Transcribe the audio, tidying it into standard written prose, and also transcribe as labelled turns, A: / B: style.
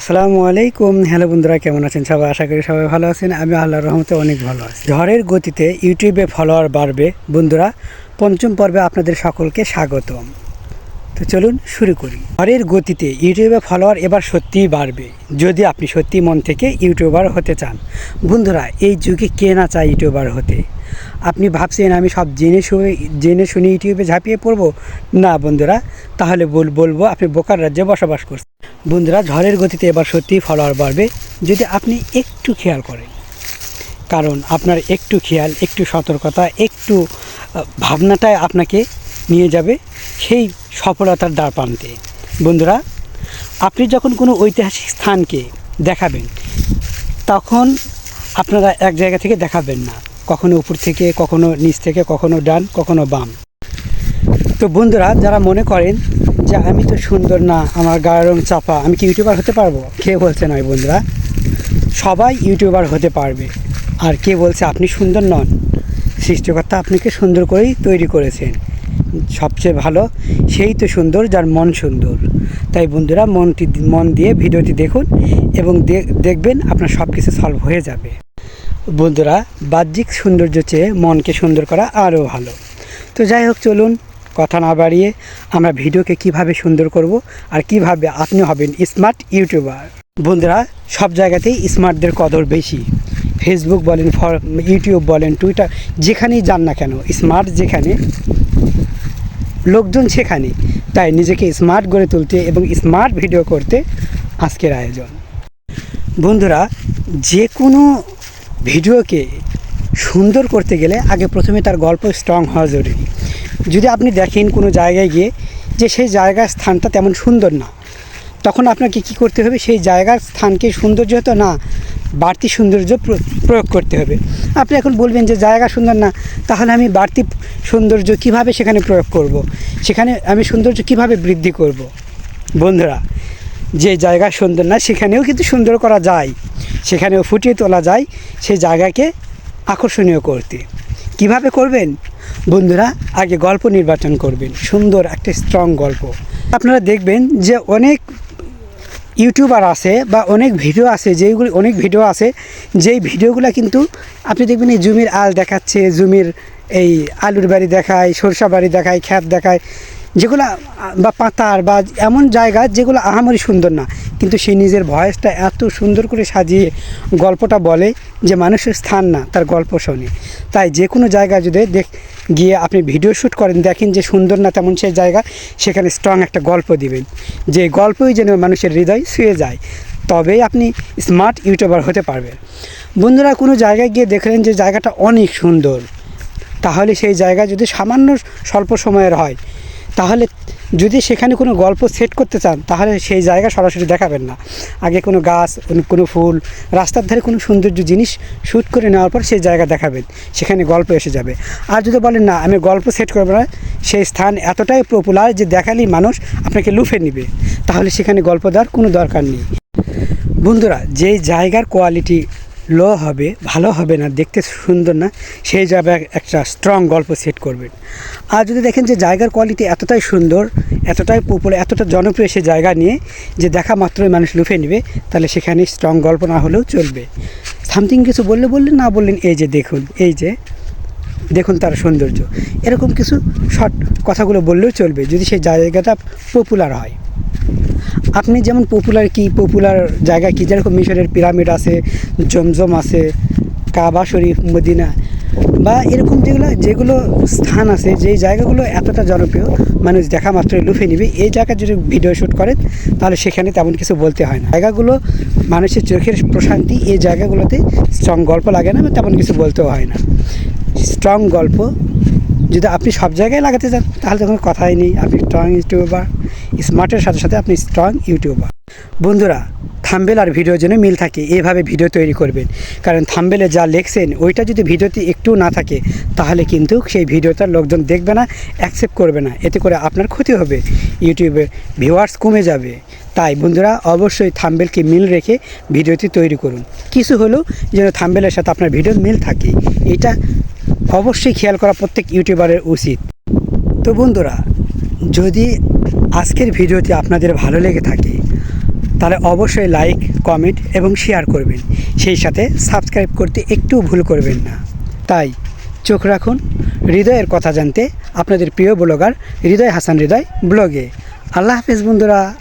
A: আসসালামু আলাইকুম। হ্যালো বন্ধুরা, কেমন আছেন সবাই? আশা করি সবাই ভালো আছেন। আমি আল্লাহর রহমতে অনেক ভালো আছি। ঝড়ের গতিতে ইউটিউবে ফলোয়ার বাড়বে। বন্ধুরা, পঞ্চম পর্বে আপনাদের সকলকে স্বাগতম। তো চলুন শুরু করি। ঝড়ের গতিতে ইউটিউবে ফলোয়ার এবার সত্যিই বাড়বে, যদি আপনি সত্যি মন থেকে ইউটিউবার হতে চান। বন্ধুরা, এই যুগে কে না চায় ইউটিউবার হতে? আপনি ভাবছেন আমি সব জেনে শুনে ইউটিউবে ঝাঁপিয়ে পড়বো? না বন্ধুরা, তাহলে বলবো আপনি বোকার রাজ্যে বসবাস করছেন। বন্ধুরা, ঝড়ের গতিতে এবার সত্যিই ফলোয়ার বাড়বে, যদি আপনি একটু খেয়াল করেন। কারণ আপনার একটু খেয়াল, একটু সতর্কতা, একটু ভাবনাটাই আপনাকে নিয়ে যাবে সেই সফলতার দ্বার প্রান্তে। বন্ধুরা, আপনি যখন কোনো ঐতিহাসিক স্থানকে দেখাবেন, তখন আপনারা এক জায়গা থেকে দেখাবেন না, কখনো উপর থেকে, কখনো নিচ থেকে, কখনো ডান, কখনো বাম। তো বন্ধুরা, যারা মনে করেন যে আমি তো সুন্দর না, আমার গায়ের রং চাপা, আমি কি ইউটিউবার হতে পারবো? কে বলছে নয় বন্ধুরা, সবাই ইউটিউবার হতে পারবে। আর কে বলছে আপনি সুন্দর নন? সৃষ্টিকর্তা আপনাকে সুন্দর করেই তৈরি করেছেন। সবচেয়ে ভালো সেই তো সুন্দর যার মন সুন্দর। তাই বন্ধুরা, মন দিয়ে ভিডিওটি দেখুন এবং দেখবেন আপনার সব কিছু সলভ হয়ে যাবে। বন্ধুরা, বাহ্যিক সৌন্দর্য চেয়ে মনকে সুন্দর করা আরও ভালো। তো যাই হোক, চলুন কথা না বাড়িয়ে আমরা ভিডিওকে কিভাবে সুন্দর করব আর কিভাবে আপনি হবেন স্মার্ট ইউটিউবার। বন্ধুরা, সব জায়গাতেই স্মার্টদের কদর বেশি। ফেসবুক বলেন, ইউটিউব বলেন, টুইটার, যেখানেই যান না কেন, স্মার্ট যেখানে লোকজন সেখানে। তাই নিজেকে স্মার্ট গড়ে তুলতে এবং স্মার্ট ভিডিও করতে আজকের আয়োজন। বন্ধুরা, যে কোনো ভিডিওকে সুন্দর করতে গেলে আগে প্রথমে তার গল্প স্ট্রং হওয়া জরুরি। যদি আপনি দেখেন কোনো জায়গায় গিয়ে যে সেই জায়গার স্থানটা তেমন সুন্দর না, তখন আপনাকে কি করতে হবে? সেই জায়গার স্থানকে সৌন্দর্য হতো না, বাড়তি সৌন্দর্য প্রয়োগ করতে হবে। আপনি এখন বলবেন যে জায়গা সুন্দর না, তাহলে আমি বাড়তি সৌন্দর্য কিভাবে সেখানে প্রয়োগ করব? সেখানে আমি সৌন্দর্য কিভাবে বৃদ্ধি করব? বন্ধুরা, যে জায়গা সুন্দর না সেখানেও কিন্তু সুন্দর করা যায়, সেখানেও ফুটিয়ে তোলা যায় সেই জায়গাকে আকর্ষণীয় করতে। কিভাবে করবেন? বন্ধুরা, আগে গল্প নির্বাচন করবেন, সুন্দর একটা স্ট্রং গল্প। আপনারা দেখবেন যে অনেক ইউটিউবার আছে বা অনেক ভিডিও আছে, অনেক ভিডিও আছে যেই ভিডিওগুলো কিন্তু আপনি দেখবেন এই জমির আল দেখাচ্ছে, জমির এই আলুর বাড়ি দেখায়, সরষা বাড়ি দেখায়, ক্ষেত দেখায়, যেগুলো বা পাতার বা এমন জায়গা যেগুলো আহামরি সুন্দর না, কিন্তু সে নিজের ভয়েসটা এত সুন্দর করে সাজিয়ে গল্পটা বলে যে মানুষের স্থান না, তার গল্প শোনে। তাই যে কোনো জায়গায় যদি গিয়ে আপনি ভিডিও শ্যুট করেন, দেখেন যে সুন্দর না তেমন সেই জায়গা, সেখানে স্ট্রং একটা গল্প দিবেন, যে গল্পই যেন মানুষের হৃদয় ছুঁয়ে যায়। তবেই আপনি স্মার্ট ইউটিউবার হতে পারবেন। বন্ধুরা, কোনো জায়গায় গিয়ে দেখলেন যে জায়গাটা অনেক সুন্দর, তাহলে সেই জায়গা যদি সামান্য স্বল্প সময়ের হয়, তাহলে যদি সেখানে কোনো গল্প সেট করতে চান, তাহলে সেই জায়গা সরাসরি দেখাবেন না। আগে কোনো গাছ, কোনো ফুল, রাস্তার ধারে কোনো সৌন্দর্য জিনিস শ্যুট করে নেওয়ার পর সেই জায়গা দেখাবেন, সেখানে গল্প এসে যাবে। আর যদি বলেন না আমি গল্প সেট করবো না, সেই স্থান এতটাই পপুলার যে দেখালেই মানুষ আপনাকে লুফে নেবে, তাহলে সেখানে গল্প দেওয়ার কোনো দরকার নেই। বন্ধুরা, যেই জায়গার কোয়ালিটি লো হবে, ভালো হবে না, দেখতে সুন্দর না, সেই জায়গায় একটা স্ট্রং গল্প সেট করবেন। আর যদি দেখেন যে জায়গার কোয়ালিটি এতটাই সুন্দর, এতটাই পপুলার, এতটা জনপ্রিয় সেই জায়গা নিয়ে যে দেখা মাত্রই মানুষ লুফে নেবে, তাহলে সেখানে স্ট্রং গল্প না হলেও চলবে। সামথিং কিছু বললেন, না বললেন, এই যে দেখুন, এই যে দেখুন তার সৌন্দর্য, এরকম কিছু শর্ট কথাগুলো বললেও চলবে, যদি সেই জায়গাটা পপুলার হয়। আপনি যেমন পপুলার জায়গা কি, যেরকম মিশরের পিরামিড আছে, জমজম আছে, কাবা শরীফ, মদিনা, বা এরকম যেগুলো স্থান আছে, যেই জায়গাগুলো এতটা জনপ্রিয়, মানুষ দেখা মাত্রই লুফে নেবে, এই জায়গায় যদি ভিডিও শ্যুট করেন, তাহলে সেখানে তেমন কিছু বলতে হয় না। জায়গাগুলো মানুষের চোখের প্রশান্তি, এই জায়গাগুলোতে স্ট্রং গল্প লাগে না, তেমন কিছু বলতেও হয় না। স্ট্রং গল্প যদি আপনি সব জায়গায় লাগাতে চান, তাহলে তো কোনো কথাই নেই, আপনি স্ট্রং ইউটিউবার। স্মার্টের সাথে সাথে আপনি স্ট্রং ইউটিউবার। বন্ধুরা, থাম্বনেল আর ভিডিওর জন্য মিল থাকে, এভাবে ভিডিও তৈরি করবেন। কারণ থাম্বনেলে যা লেখছেন ওইটা যদি ভিডিওতে একটু না থাকে, তাহলে কিন্তু সেই ভিডিওটা লোকজন দেখবে না, অ্যাকসেপ্ট করবে না, এতে করে আপনার ক্ষতি হবে, ইউটিউবের ভিউয়ার্স কমে যাবে। তাই বন্ধুরা, অবশ্যই থাম্বনেলকে মিল রেখে ভিডিওটি তৈরি করুন। কিছু হলেও যেন থাম্বনেলের সাথে আপনার ভিডিওর মিল থাকে, এটা অবশ্যই খেয়াল করা প্রত্যেক ইউটিউবারের উচিত। তো বন্ধুরা, যদি আজকের ভিডিওটি আপনাদের ভালো লেগে থাকে, তাহলে অবশ্যই লাইক, কমেন্ট এবং শেয়ার করবেন। সেই সাথে সাবস্ক্রাইব করতে একটু ভুল করবেন না। তাই চোখ রাখুন হৃদয়ের কথা জানতে আপনাদের প্রিয় ব্লগার হৃদয় হাসান হৃদয় ব্লগে। আল্লাহ হাফেজ বন্ধুরা।